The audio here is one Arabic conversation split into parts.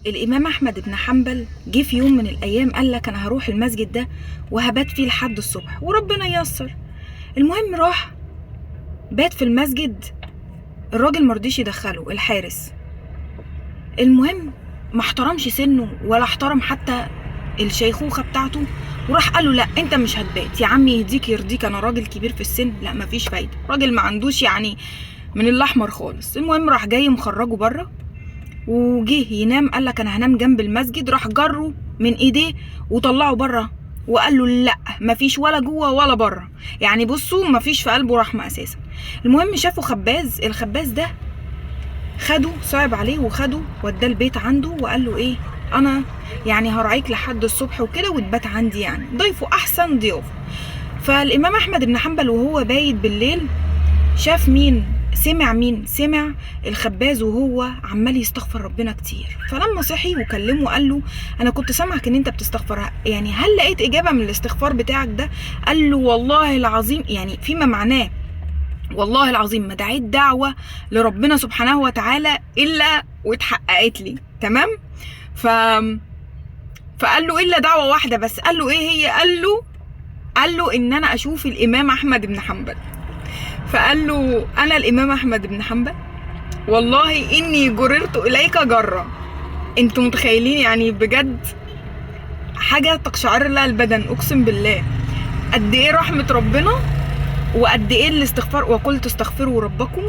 الامام احمد بن حنبل جه في يوم من الايام قال لك انا هروح المسجد ده وهبات فيه لحد الصبح وربنا ييسر. المهم راح بات في المسجد، الراجل مرضيش يدخله الحارس. المهم ما احترمش سنه ولا احترم حتى الشيخوخه بتاعته، وراح قال له لا انت مش هتبات يا عمي، يهديك يرضيك انا راجل كبير في السن. لا مفيش فايده، راجل ما عندوش يعني من الاحمر خالص. المهم راح جاي مخرجه بره وجه ينام، قال لك انا هنام جنب المسجد، راح جره من ايديه وطلعه بره وقال له لا مفيش ولا جوه ولا بره، يعني بصوا مفيش في قلبه رحمه اساسا. المهم شافوا خباز، الخباز ده خده صعب عليه وخده وداه البيت عنده وقال له ايه انا يعني هراعيك لحد الصبح وكده وتبات عندي، يعني ضيفه احسن ضيافه. فالامام احمد بن حنبل وهو بايت بالليل شاف مين؟ سمع الخباز وهو عمال يستغفر ربنا كتير. فلما صحي وكلمه قال له انا كنت سامعك ان انت بتستغفر، يعني هل لقيت اجابه من الاستغفار بتاعك ده؟ قال له والله العظيم، يعني فيما معناه والله العظيم ما دعيت دعوه لربنا سبحانه وتعالى الا واتحققت لي. تمام. فقال له الا دعوه واحده بس. قال له ايه هي؟ قال له ان انا اشوف الامام احمد بن حنبل. فقال له انا الامام احمد بن حنبل والله اني جررت اليك جره. انتوا متخيلين؟ يعني بجد حاجه تقشعر لها البدن، اقسم بالله قد ايه رحمه ربنا وقد ايه الاستغفار. وقلت استغفروا ربكم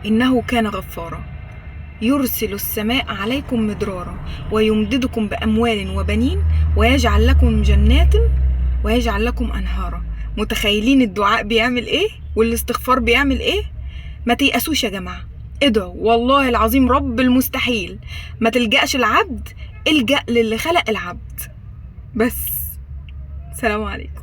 انه كان غفارا يرسل السماء عليكم مدرارا ويمددكم باموال وبنين ويجعل لكم جنات ويجعل لكم انهارا. متخيلين الدعاء بيعمل ايه والاستغفار بيعمل ايه؟ ما تيأسوش يا جماعة، ادعوا والله العظيم رب المستحيل. ما تلجأش العبد، الجأ للي خلق العبد بس. سلام عليكم.